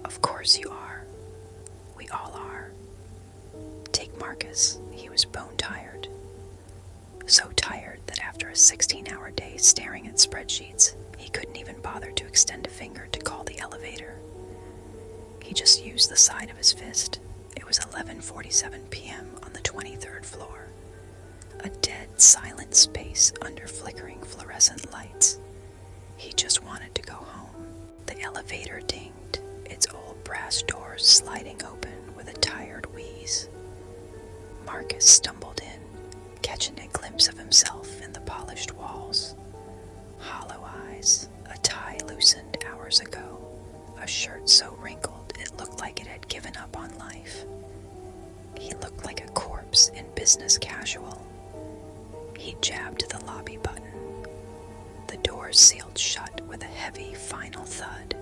Of course you are. We all are. Take Marcus. He was bone-tired. So tired that after a 16-hour day staring at spreadsheets, he couldn't even bother to extend a finger to call the elevator. He just used the side of his fist. It was 11:47 p.m. on the 23rd floor. A dead, silent space under flickering fluorescent lights. He just wanted to go home. The elevator dinged, its old brass doors sliding open with a tired wheeze. Marcus stumbled in, catching a glimpse of himself in the polished walls. Hollow eyes, a tie loosened hours ago, a shirt so wrinkled it looked like it had given up on life. He looked like a corpse in business casual. He jabbed the lobby button. The doors sealed shut with a heavy final thud.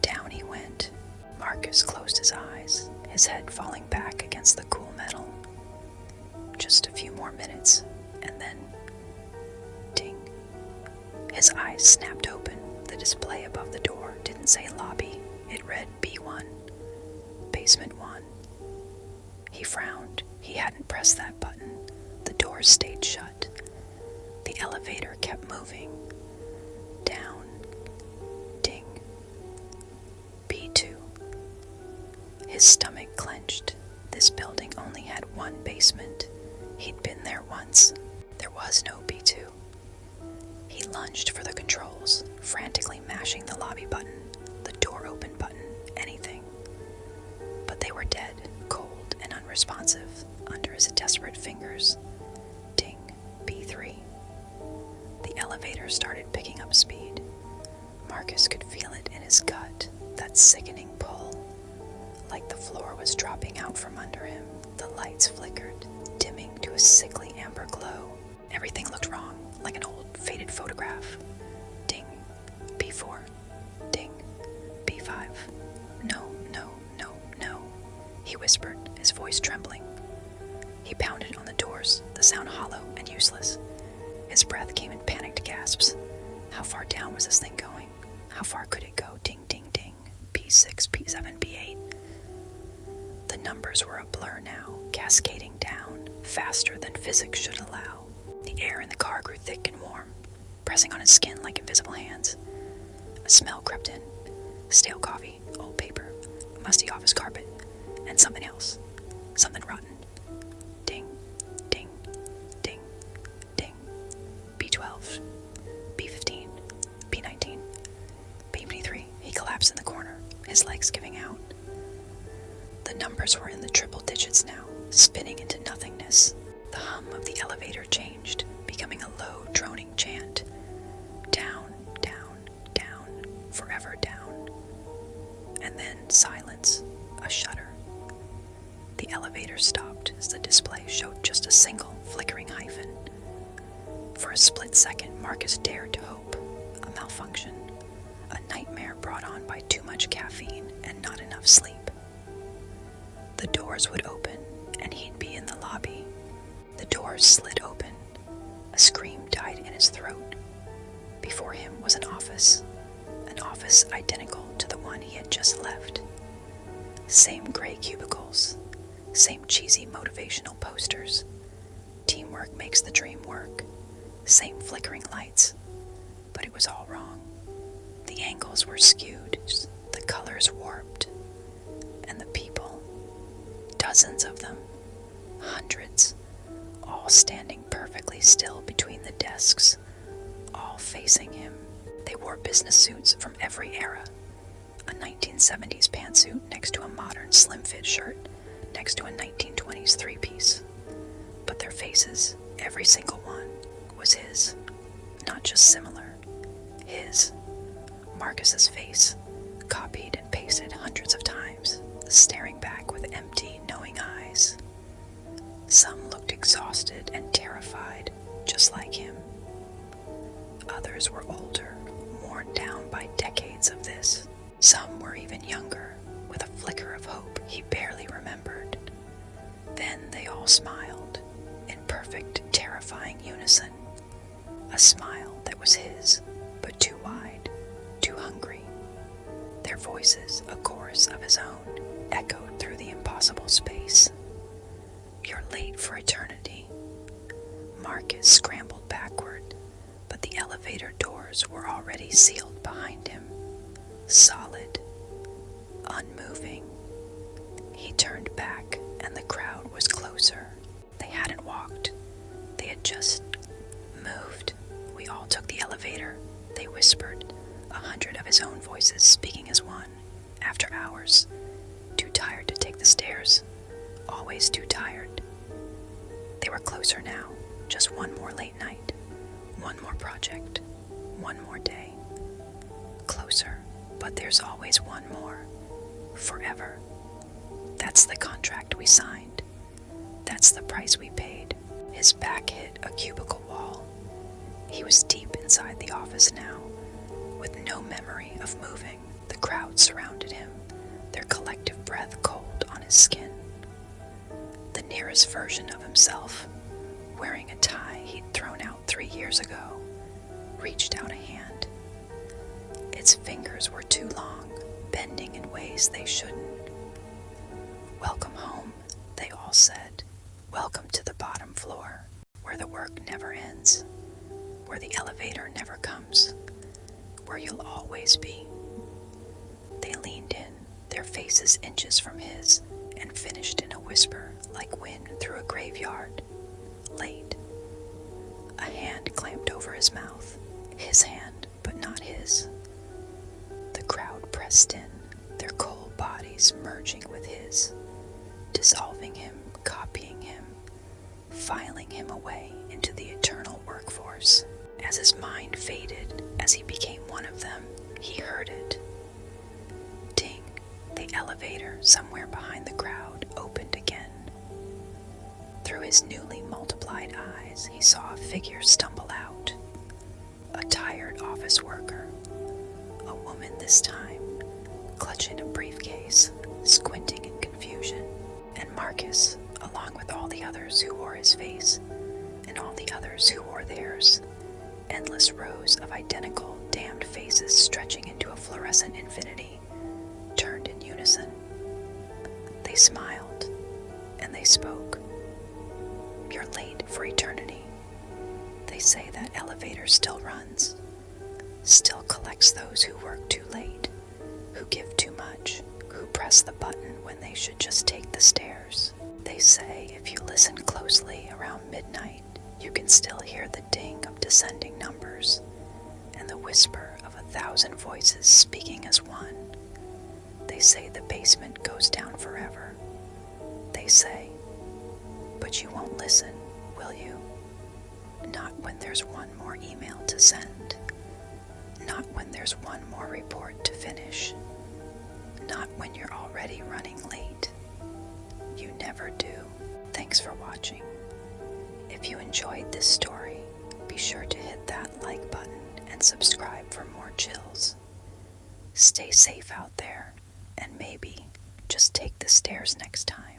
Down he went. Marcus closed his eyes, his head falling back against the cool metal. Just a few more minutes, and then, ding. His eyes snapped open. The display above the door didn't say lobby. It read B1, basement 1. He frowned. He hadn't pressed that button. The doors stayed shut. The elevator kept moving. Down. Ding. B2. His stomach clenched. This building only had one basement. He'd been there once. There was no B2. He lunged for the controls, frantically mashing the lobby button, the door open button, anything. But they were dead, cold, and unresponsive under his desperate fingers. Ding. B3. The elevator started picking up speed. Marcus could feel it in his gut, that sickening pull. Like the floor was dropping out from under him, the lights flickered, dimming to a sickly amber glow. Everything looked wrong, like an old, faded photograph. Ding. B4. Ding. B5. No, no, no, no, he whispered, his voice trembling. He pounded on the doors, the sound hollow and useless. His breath came in panicked gasps. How far down was this thing going? How far could it go? Ding, ding, ding. P6, P7, P8. The numbers were a blur now, cascading down, faster than physics should allow. The air in the car grew thick and warm, pressing on his skin like invisible hands. A smell crept in. Stale coffee, old paper, musty office carpet, and something else. Something rotten. Ding, ding, ding, ding. B12, B15, B19, B23. He collapsed in the corner, his legs giving out. The numbers were in the triple digits now, spinning into nothingness. The hum of the elevator changed, becoming a low, droning chant. Down, down, down, forever down. And then silence, a shudder. The elevator stopped as the display showed just a single, flickering hyphen. For a split second, Marcus dared to hope. A malfunction. A nightmare brought on by too much caffeine and not enough sleep. The doors would open, and he'd be in the lobby. The doors slid open. A scream died in his throat. Before him was an office identical to the one he had just left. Same gray cubicles, same cheesy motivational posters. Teamwork makes the dream work. Same flickering lights, but it was all wrong. The angles were skewed, the colors warped, and the people, dozens of them, hundreds, all standing perfectly still between the desks, all facing him. They wore business suits from every era. A 1970s pantsuit next to a modern slim-fit shirt, next to a 1920s three-piece. But their faces, every single one, was his. Not just similar. His. Marcus's face, copied and pasted hundreds of times, staring back with empty, knowing eyes. Some looked exhausted and terrified, just like him. Others were older, worn down by decades of this. Some were even younger, with a flicker of hope he barely remembered. Then they all smiled, in perfect, terrifying unison. A smile that was his, but too wide, too hungry. Their voices, a chorus of his own, echoed through the impossible space. "You're late for eternity." Marcus scrambled backward, but the elevator doors were already sealed behind him, solid, unmoving. He turned back, and the crowd was closer. They hadn't walked. They had just moved. "We all took the elevator," they whispered, 100 of his own voices speaking as one. "After hours. Too tired to take the stairs. Always too tired." They were closer now. Just one more late night. One more project. One more day. Closer, but there's always one more. Forever. That's the contract we signed. That's the price we paid. His back hit a cubicle wall. He was deep inside the office now, with no memory of moving. The crowd surrounded him, their collective breath cold on his skin. The nearest version of himself, wearing a tie he'd thrown out 3 years ago, reached out a hand. Its fingers were too long, bending in ways they shouldn't. "Welcome home," they all said. "Welcome to the bottom floor, where the work never ends, where the elevator never comes, where you'll always be." They leaned in, their faces inches from his, and finished in a whisper like wind through a graveyard. "Late." A hand clamped over his mouth. His hand, but not his. The crowd pressed in, their cold bodies merging with his, dissolving him, copying him, filing him away into the eternal workforce. As his mind faded, as he became one of them, he heard it. Ding! The elevator, somewhere behind the crowd, opened again. Through his newly multiplied eyes, he saw a figure stumble out. A tired office worker. A woman this time, clutching a briefcase, squinting in confusion. And Marcus, along with all the others who wore his face, and all the others who wore theirs. Endless rows of identical, damned faces stretching into a fluorescent infinity, turned in unison. They smiled, and they spoke. "You're late for eternity." They say that elevator still runs, still collects those who work too late, who give too much, who press the button when they should just take the stairs. They say if you listen closely around midnight, you can still hear the ding of descending numbers and the whisper of 1,000 voices speaking as one. They say the basement goes down forever. They say, but you won't listen, will you? Not when there's one more email to send. Not when there's one more report to finish. Not when you're already running late. You never do. Thanks for watching. If you enjoyed this story, be sure to hit that like button and subscribe for more chills. Stay safe out there, and maybe just take the stairs next time.